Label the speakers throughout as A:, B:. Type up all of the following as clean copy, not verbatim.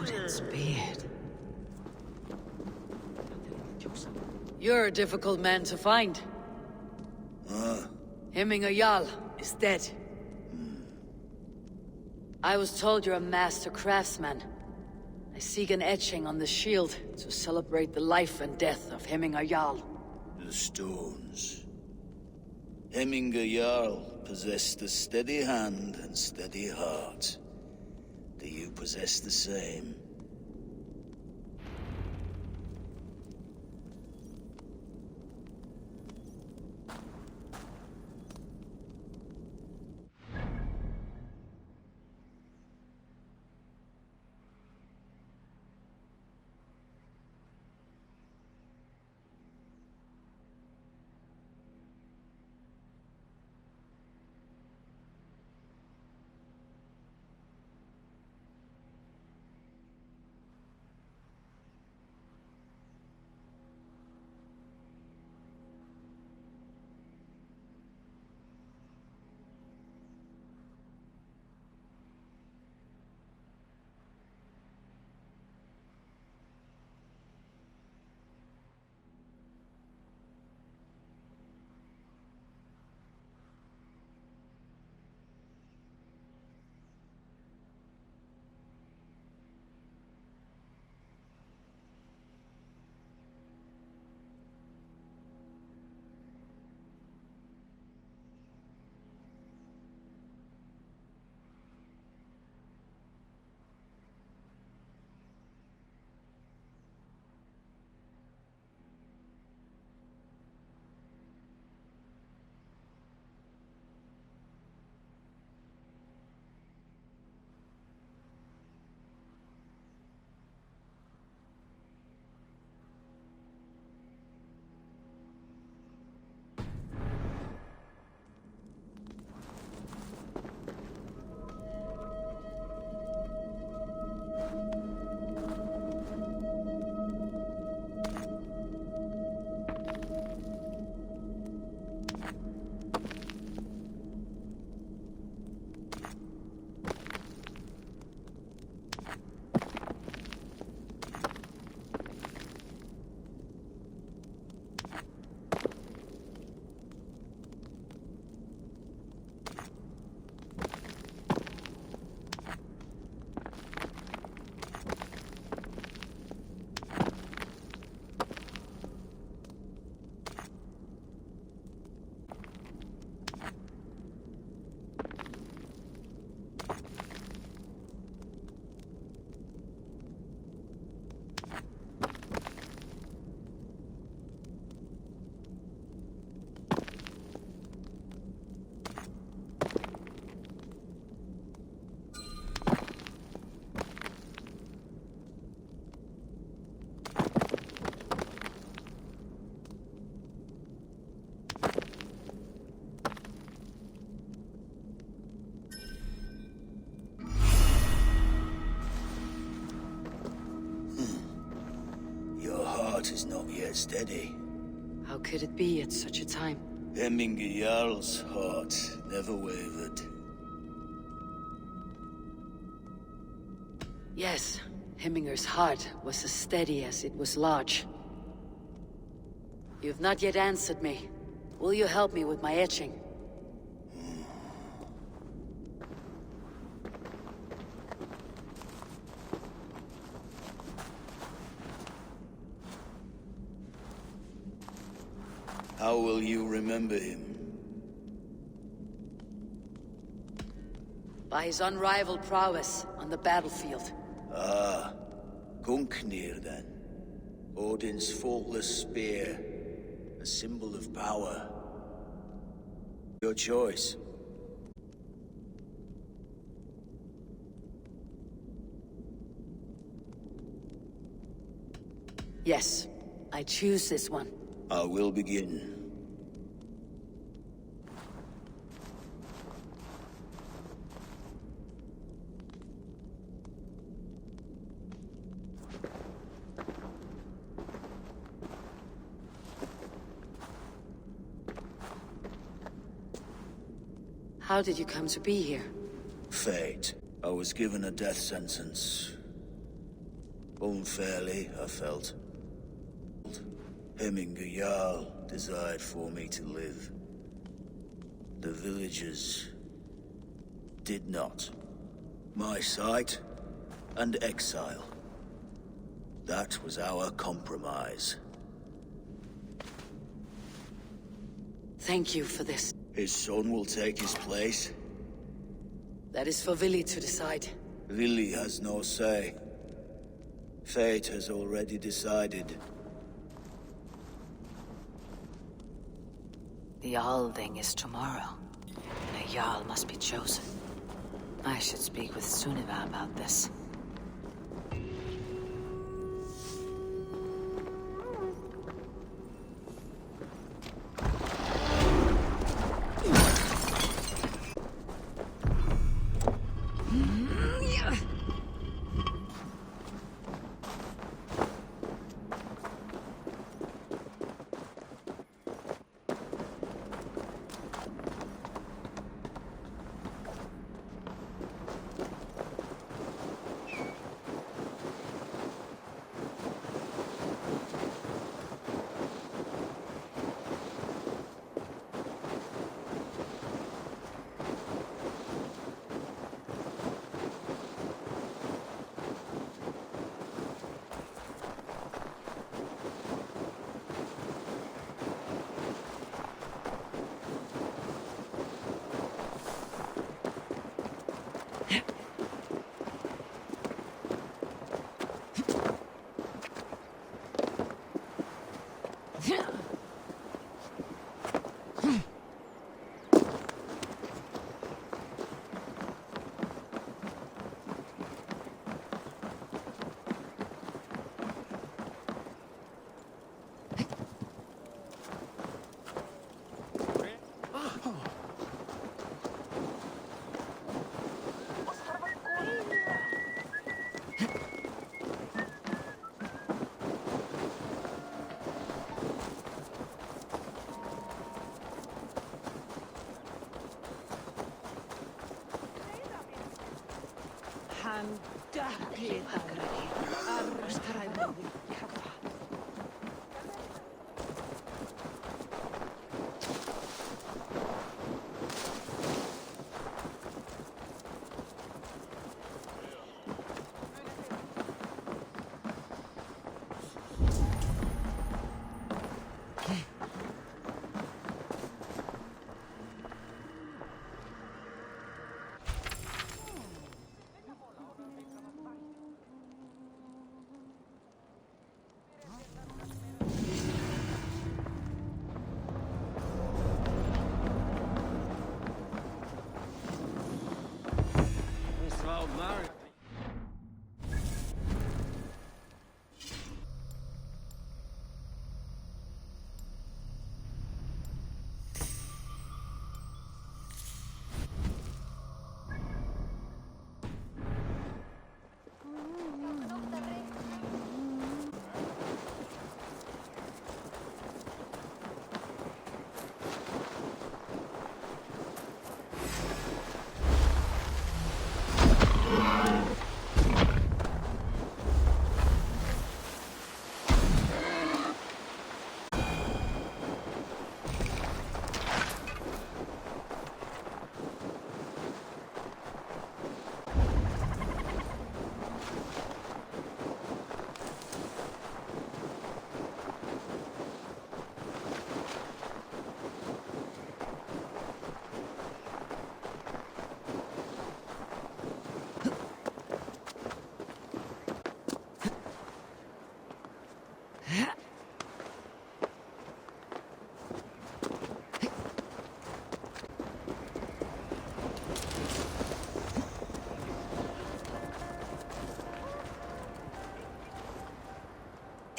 A: Odin's beard. You're a difficult man to find. Hemminger Jarl is dead. I was told you're a master craftsman. I seek an etching on the shield to celebrate the life and death of Hemminger Jarl.
B: The stones. Hemminger Jarl possessed a steady hand and steady heart. Do you possess the same? Is not yet steady.
A: How could it be at such a time?
B: Hemminger Jarl's heart never wavered.
A: Yes, Hemminger's heart was as steady as it was large. You've not yet answered me. Will you help me with my etching?
B: How will you remember him?
A: By his unrivaled prowess on the battlefield.
B: Ah, Gungnir then. Odin's faultless spear, a symbol of power. Your choice.
A: Yes, I choose this one.
B: I will begin.
A: How did you come to be here?
B: Fate. I was given a death sentence. Unfairly, I felt. Hemminger Jarl desired for me to live. The villagers did not. My sight and exile. That was our compromise.
A: Thank you for this.
B: His son will take his place.
A: That is for Vili to decide.
B: Vili has no say. Fate has already decided.
A: The Althing is tomorrow. A Jarl must be chosen. I should speak with Sunniva about this.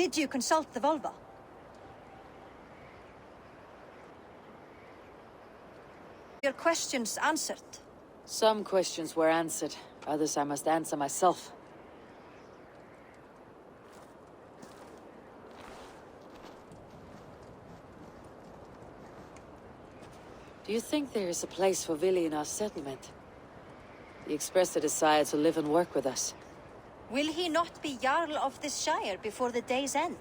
C: Did you consult the Volva? Your questions answered.
A: Some questions were answered. Others I must answer myself. Do you think there is a place for Vili in our settlement? He expressed a desire to live and work with us.
C: Will he not be Jarl of this shire before the day's end?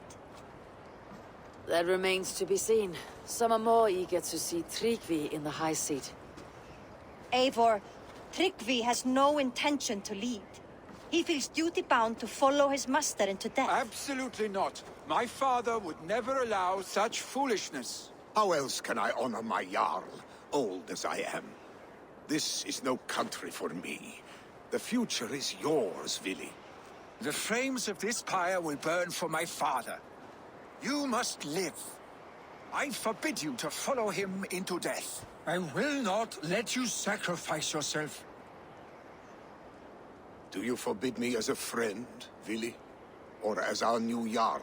A: That remains to be seen. Some are more eager to see Tryggvi in the high seat.
C: Eivor, Tryggvi has no intention to lead. He feels duty-bound to follow his master into death.
D: Absolutely not. My father would never allow such foolishness.
E: How else can I honor my Jarl, old as I am? This is no country for me. The future is yours, Vili.
D: The flames of this pyre will burn for my father. You must live. I forbid you to follow him into death. I will not let you sacrifice yourself.
E: Do you forbid me as a friend, Vili? Or as our new Jarl?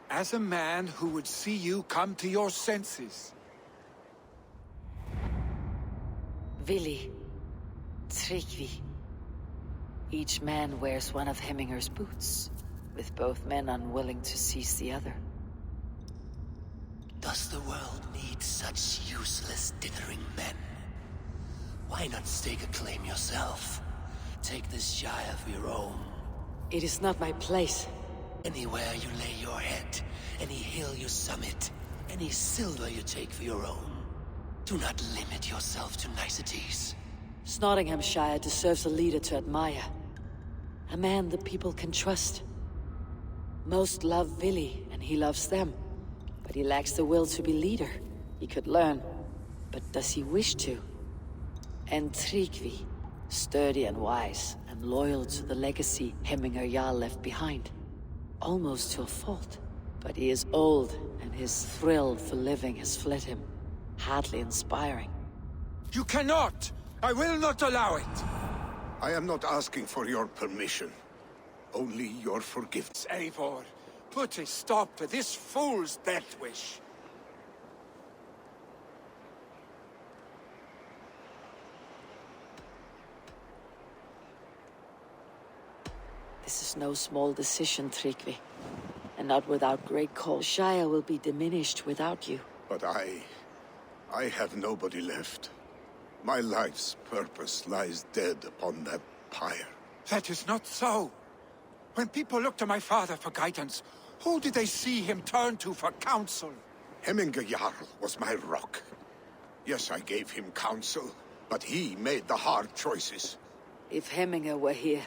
D: As a man who would see you come to your senses.
A: Vili, Tryggvi. Each man wears one of Hemminger's boots, with both men unwilling to seize the other.
F: Does the world need such useless, dithering men? Why not stake a claim yourself? Take this shire for your own.
A: It is not my place.
F: Anywhere you lay your head, any hill you summit, any silver you take for your own. Do not limit yourself to niceties.
A: Nottinghamshire deserves a leader to admire. A man the people can trust. Most love Vili, and he loves them. But he lacks the will to be leader. He could learn, but does he wish to? And Tryggvi, sturdy and wise, and loyal to the legacy Hemminger Jarl left behind. Almost to a fault. But he is old, and his thrill for living has fled him. Hardly inspiring.
D: You cannot! I will not allow it!
E: I am not asking for your permission. Only your forgiveness.
D: Eivor, put a stop to this fool's death wish.
A: This is no small decision, Tryggvi. And not without great cause. Shire will be diminished without you.
E: But I have nobody left. My life's purpose lies dead upon that pyre.
D: That is not so. When people look to my father for guidance, who did they see him turn to for counsel?
E: Hemminger Jarl was my rock. Yes, I gave him counsel, but he made the hard choices.
A: If Hemminger were here,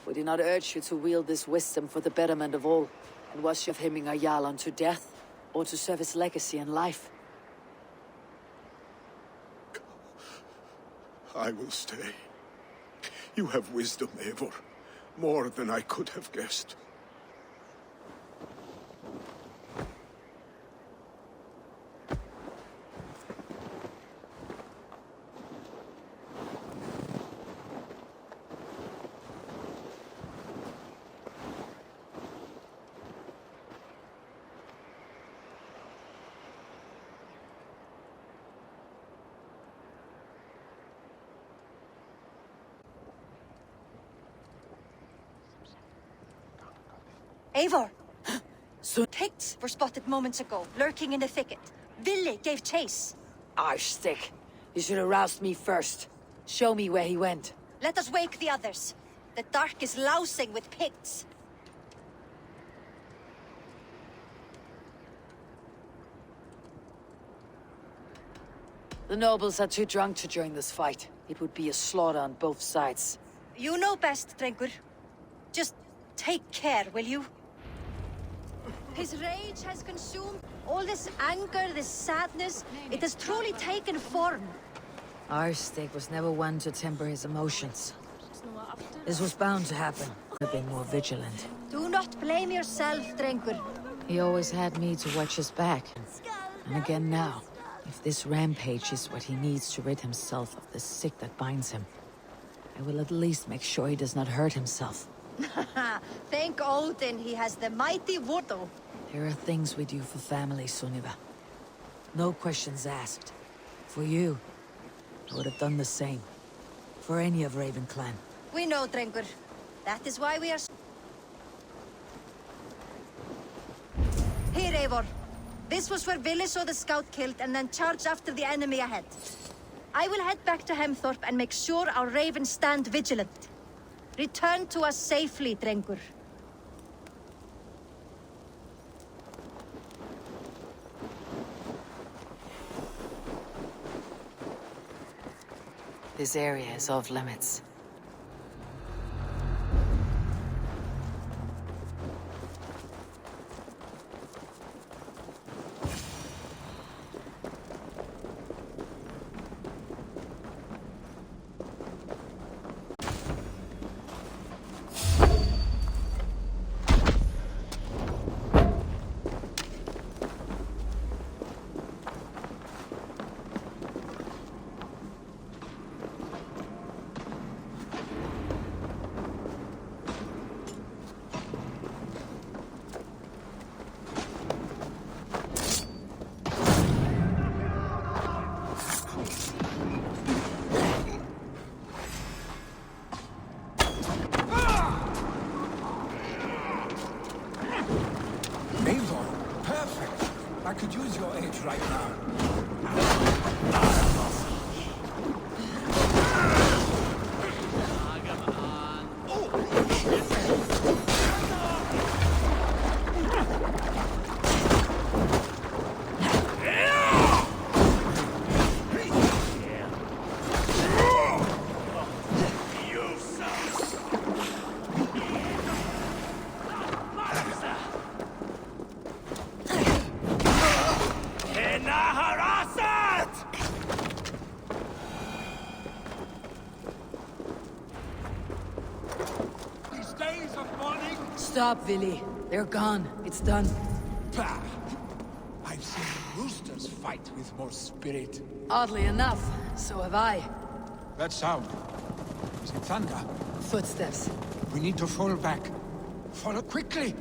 A: would he not urge you to wield this wisdom for the betterment of all? And was you of Hemminger Jarl unto death, or to serve his legacy in life?
E: I will stay. You have wisdom, Eivor. More than I could have guessed.
C: Eivor!
A: So
C: Picts were spotted moments ago, lurking in the thicket. Vili gave chase.
A: Arshstick. You should have roused me first. Show me where he went.
C: Let us wake the others. The dark is lousing with Picts.
A: The nobles are too drunk to join this fight. It would be a slaughter on both sides.
C: You know best, Drengur. Just take care, will you? His rage has consumed all this anger, this sadness. It has truly taken form.
A: Arshstick was never one to temper his emotions. This was bound to happen. I've been more vigilant.
C: Do not blame yourself, Drengur.
A: He always had me to watch his back. And again now. If this rampage is what he needs to rid himself of the sick that binds him, I will at least make sure he does not hurt himself.
C: Thank Odin he has the mighty Vodo.
A: There are things we do for family, Sunniva. No questions asked. For you, I would have done the same. For any of Raven clan.
C: We know, Drengur. That is why we are... Here, Eivor. This was where Vili saw the scout killed and then charged after the enemy ahead. I will head back to Hemthorpe and make sure our ravens stand vigilant. Return to us safely, Drengur.
A: This area is off limits.
D: Eivor, perfect. I could use your aid right now.
A: Stop, Vili. They're gone. It's done.
D: Bah! I've seen roosters fight with more spirit.
A: Oddly enough, so have I.
D: That sound. Is it thunder?
A: Footsteps.
D: We need to fall back. Follow quickly!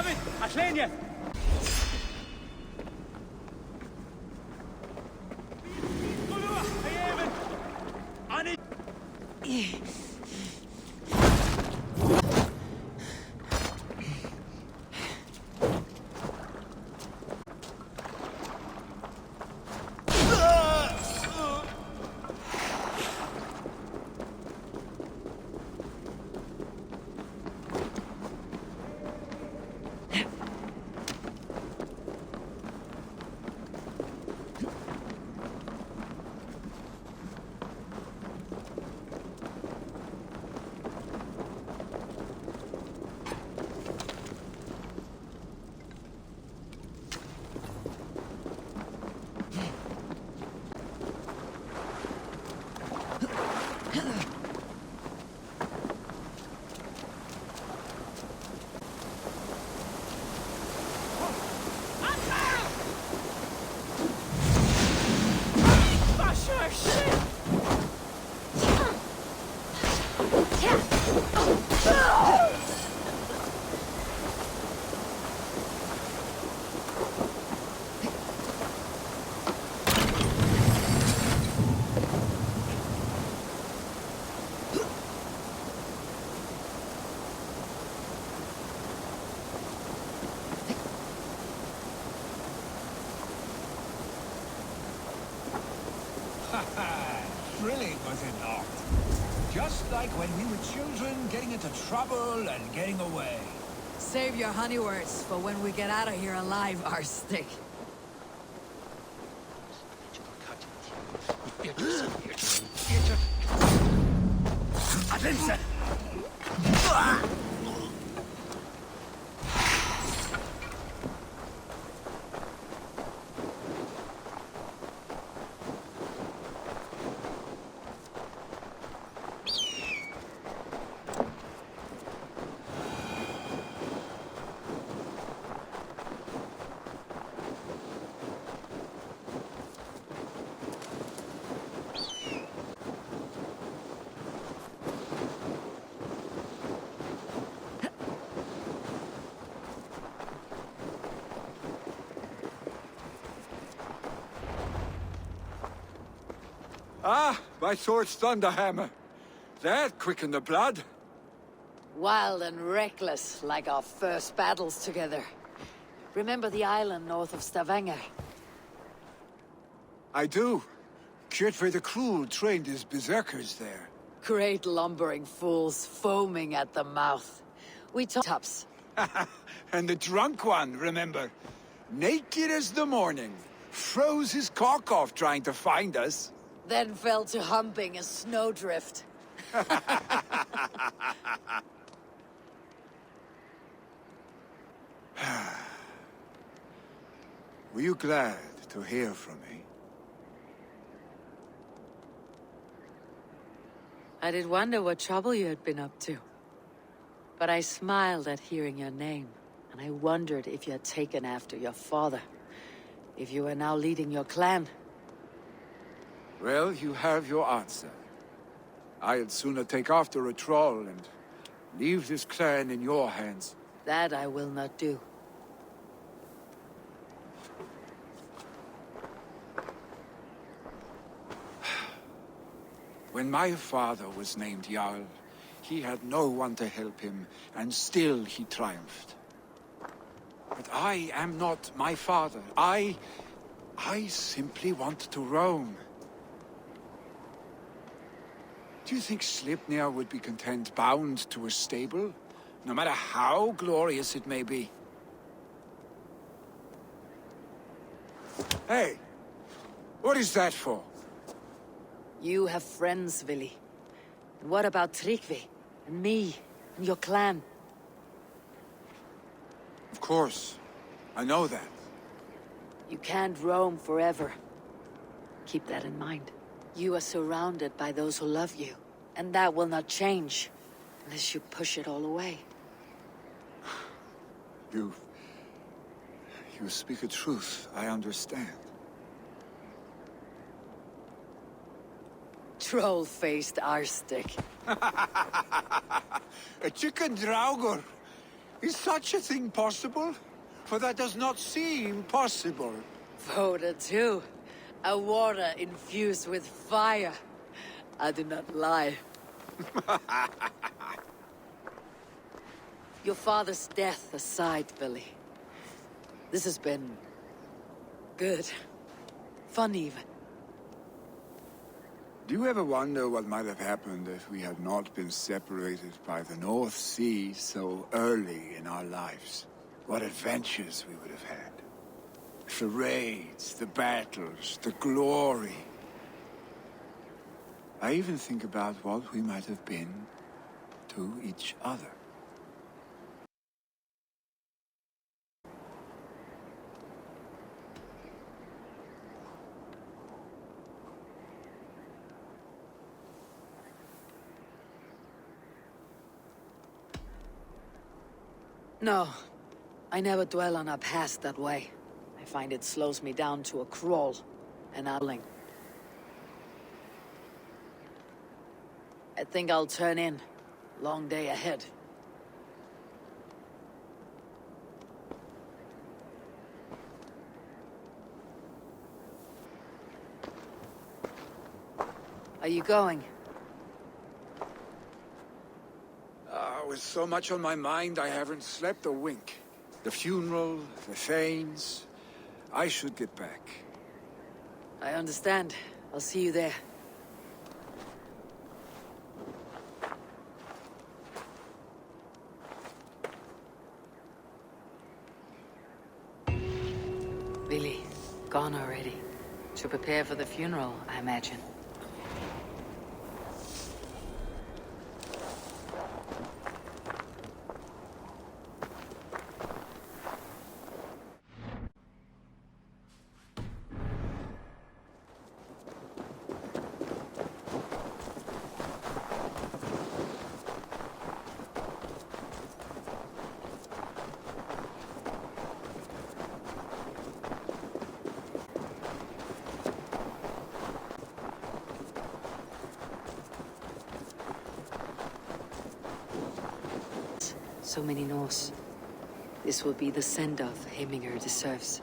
G: David, Atlenia!
D: Thrilling, was it not? Just like when we were children, getting into trouble and getting away.
A: Save your honey words for when we get out of here alive, Arstick.
G: Attention!
D: Ah, my sword's thunderhammer. That quickened the blood.
A: Wild and reckless, like our first battles together. Remember the island north of Stavanger?
D: I do. Kjotve the Cruel trained his berserkers there.
A: Great lumbering fools, foaming at the mouth. We tops.
D: And the drunk one, remember? Naked as the morning. Froze his cock off trying to find us.
A: Then fell to humping a snowdrift.
D: Were you glad to hear from me?
A: I did wonder what trouble you had been up to. But I smiled at hearing your name, and I wondered if you had taken after your father. If you were now leading your clan.
D: Well, you have your answer. I'd sooner take after a troll and leave this clan in your hands.
A: That I will not do.
D: When my father was named Jarl, he had no one to help him, and still he triumphed. But I am not my father. I simply want to roam. Do you think Sleipnir would be content bound to a stable, no matter how glorious it may be? Hey, what is that for?
A: You have friends, Vili. And what about Tryggvi? And me? And your clan?
D: Of course. I know that.
A: You can't roam forever. Keep that in mind. You are surrounded by those who love you. And that will not change. Unless you push it all away.
D: You speak a truth, I understand.
A: Troll-faced Arstick.
D: A chicken draugur. Is such a thing possible? For that does not seem possible.
A: Voda too. A water infused with fire. I do not lie. Your father's death aside, Billy. This has been... good. Fun even.
D: Do you ever wonder what might have happened if we had not been separated by the North Sea so early in our lives? What adventures we would have had. The raids, the battles, the glory. I even think about what we might have been to each other.
A: No, I never dwell on our past that way. I find it slows me down to a crawl, an howling. I think I'll turn in. Long day ahead. Are you going?
D: With so much on my mind, I haven't slept a wink. The funeral, the Thanes. I should get back.
A: I understand. I'll see you there. Billy, gone already. To prepare for the funeral, I imagine. So many Norse. This will be the send-off Heminger deserves.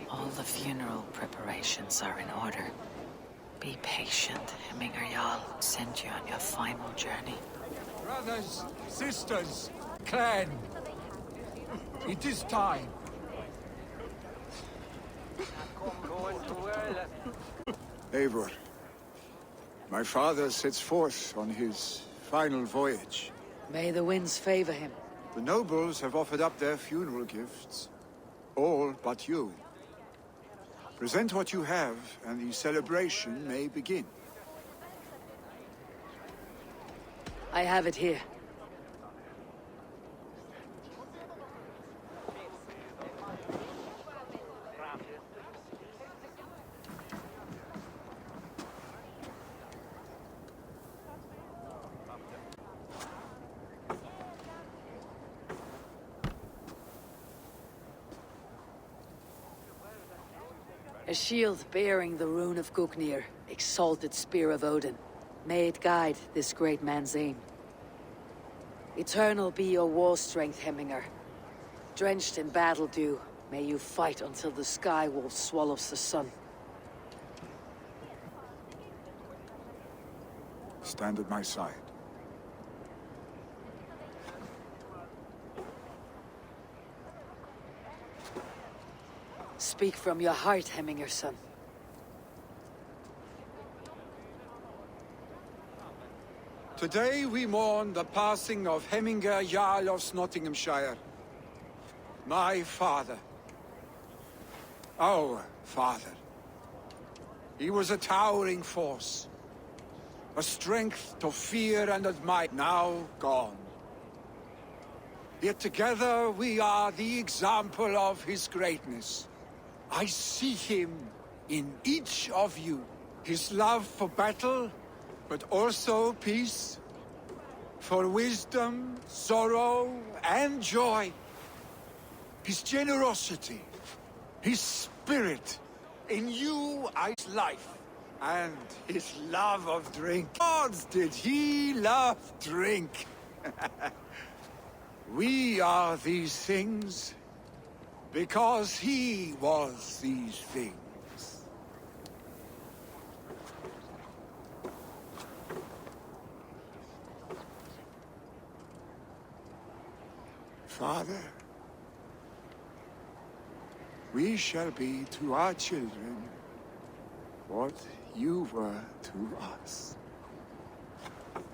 A: All the funeral preparations are in order. Be patient, Heminger Jarl. Send you on your final journey.
D: Brothers, sisters, clan. It is time. Eivor, my father sets forth on his final voyage.
A: May the winds favor him.
D: The nobles have offered up their funeral gifts. All but you. Present what you have, and the celebration may begin.
A: I have it here. A shield bearing the rune of Gugnir, exalted spear of Odin. May it guide this great man's aim. Eternal be your war strength, Heminger. Drenched in battle dew, may you fight until the sky wolf swallows the sun.
D: Stand at my side.
A: Speak from your heart, Heminger, son.
D: Today we mourn the passing of Heminger Jarl of Nottinghamshire. My father. Our father. He was a towering force. A strength to fear and admire, now gone. Yet together we are the example of his greatness. I see him in each of you. His love for battle, but also peace. For wisdom, sorrow, and joy. His generosity, his spirit. In you I see life. And his love of drink. Gods, did he love drink? We We are these things because he was these things. Father, we shall be to our children what you were to us.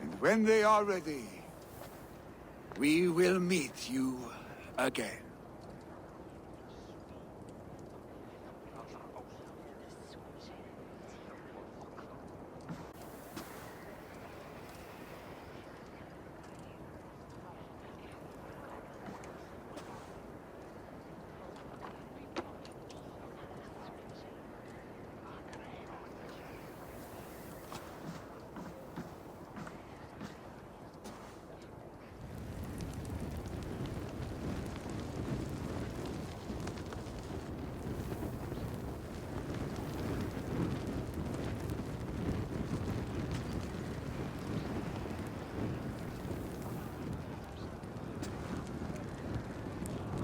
D: And when they are ready, we will meet you again.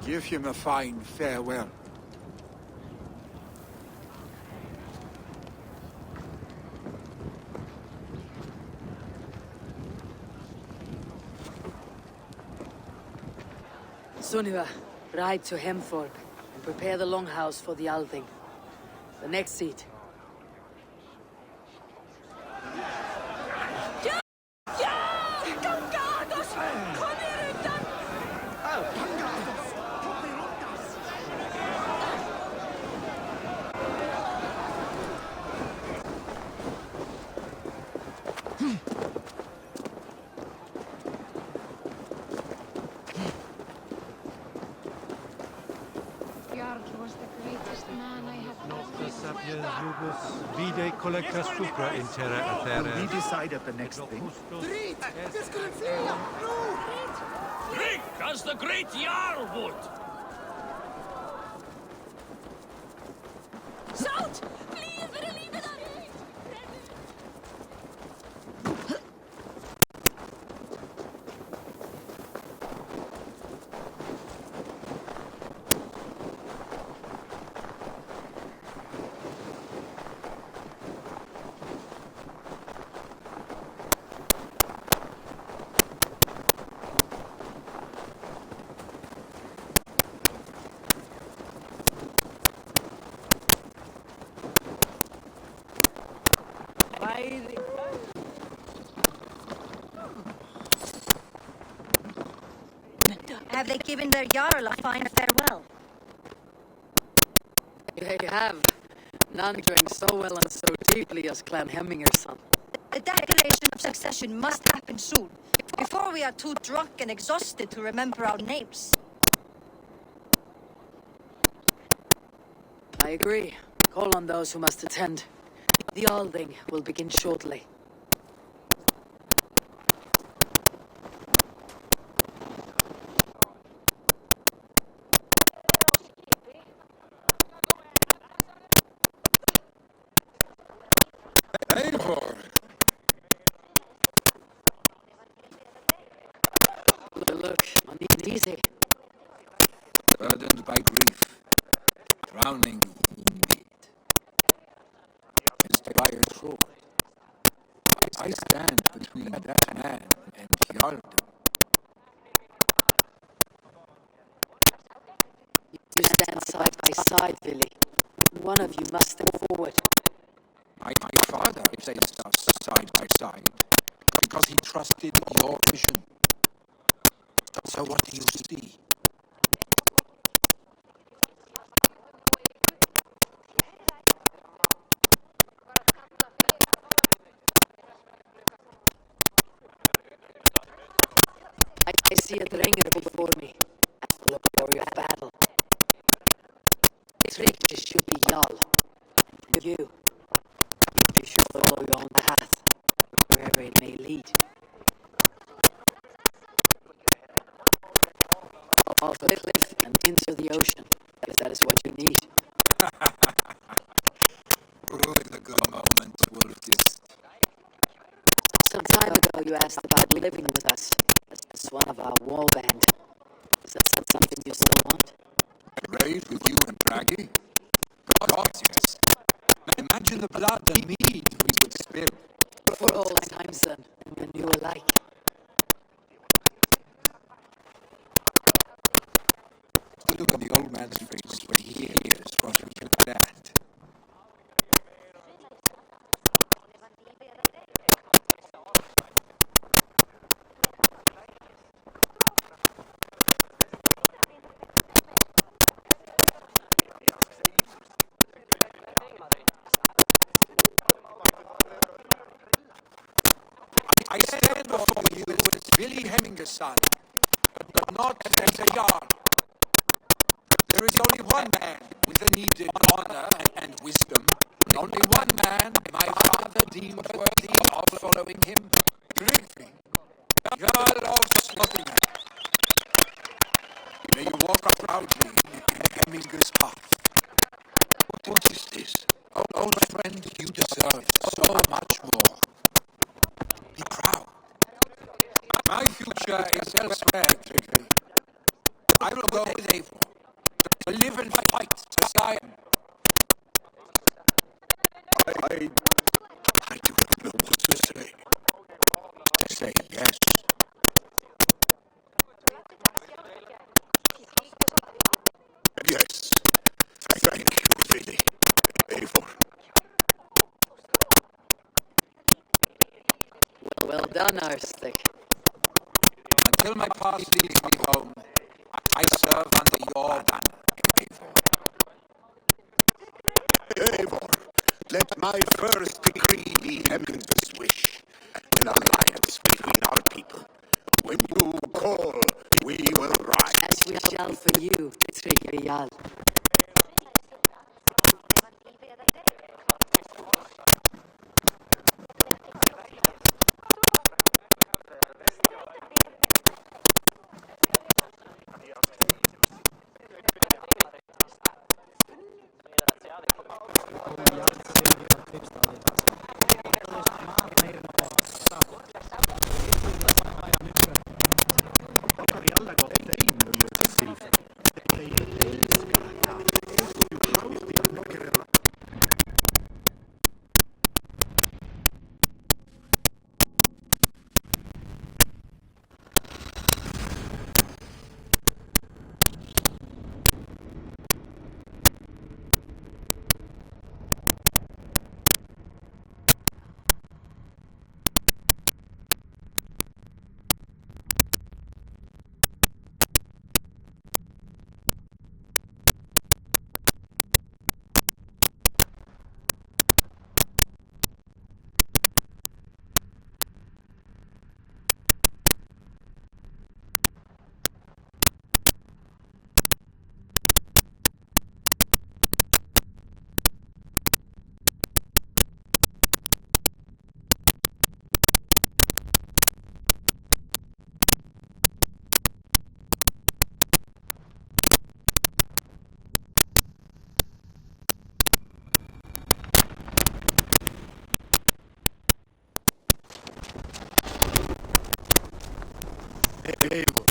D: Give him a fine farewell.
A: Sunniva, ride to Hemthorpe and prepare the longhouse for the Althing. The next seat.
G: Jarl was the greatest man I have
H: Nostra sapiens jubus vide collecta supra in terra affere.
I: We decided the next thing.
F: Drink as the great Jarl would!
C: Zout! Please, for the lieve dan! Have they given their Jarl a fine farewell?
A: They have. None drank so well and so deeply as Clan Hemminger's son.
C: The declaration of succession must happen soon, before we are too drunk and exhausted to remember our names.
A: I agree. Call on those who must attend. The Althing will begin shortly.
D: Eivor!
A: Look, uneasy.
D: Burdened by grief, drowning indeed. His fire sword. I stand between that man and Jarldom.
A: You stand side by side, Vili. One of you must step forward.
D: My father placed us side by side because he trusted your vision. So what do you see?
A: I see a Drenger before me, full of glory of battle. Trygve should be Jarl. And you should follow your own path, wherever it may lead. Off the cliff and into the ocean, if that is what you need.
D: Ruin the good moment, Wolfdist.
A: Some time ago you asked about living with us as one of our war band. So
D: trade with you and Bragi? Gods, yes. Imagine the blood and mead we would spill.
A: For old times then, and new alike.
D: Look at the old man's face when he hears what we can that. I stand before you as Vili Hemminger's son, but not as a Jarl. There is only one man with the needed honor and wisdom. Only one man my father deemed worthy of following him. Griffin, Jarl of Slottingham. May you walk proudly in Hemminger's path. What is this? Old friend, you deserve so much more. Be proud. My future is elsewhere, Griffin. I will go with Eivor. To live and fight as I am. I do not know what to say. To say yes. Yes. Thank you, Vili. Eivor.
A: Well done, Arstic.
D: Until my past leads me home, I serve under your banner, Eivor. Eivor, let my first decree be Hemminger's wish. An alliance between our people. When you call, we will rise.
A: As we shall for you, Tryggvi Jarl.
E: Eivor.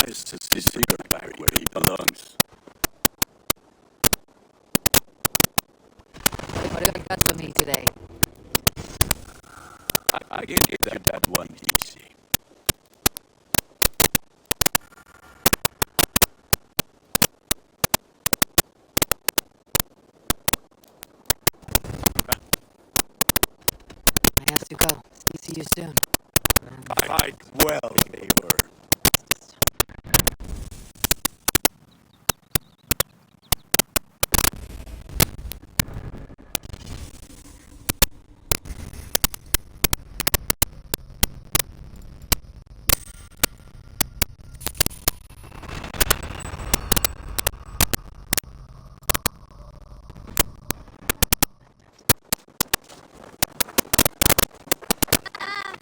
E: Nice to see Sigurd back where he belongs.
A: What have you got for me today?
E: I can get that one easy.
A: I have to go. See you soon.
E: Fight well, Eivor.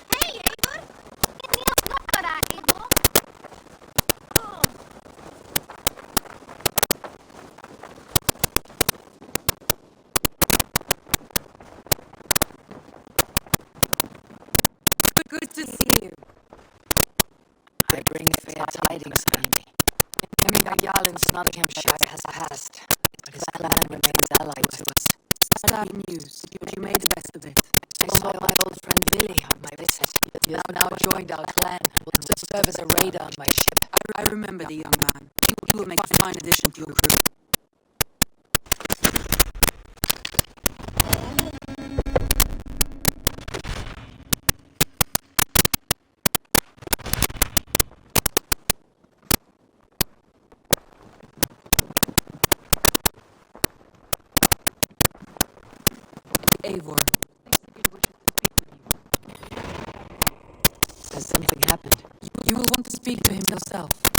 C: Hey, Eivor! Eivor!
A: Good to see you. I bring fair tidings, Amy. Jarl in Nottinghamshire has passed, but his clan remains allied to us.
I: Sad news, but you made the best of it.
A: I saw my old friend Willy on my visit. He has now joined our clan and will serve as a raider on my ship.
I: I remember the young man. He will make a fine addition to your crew. Eivor.
A: Has something happened?
I: You will want to speak to him yourself.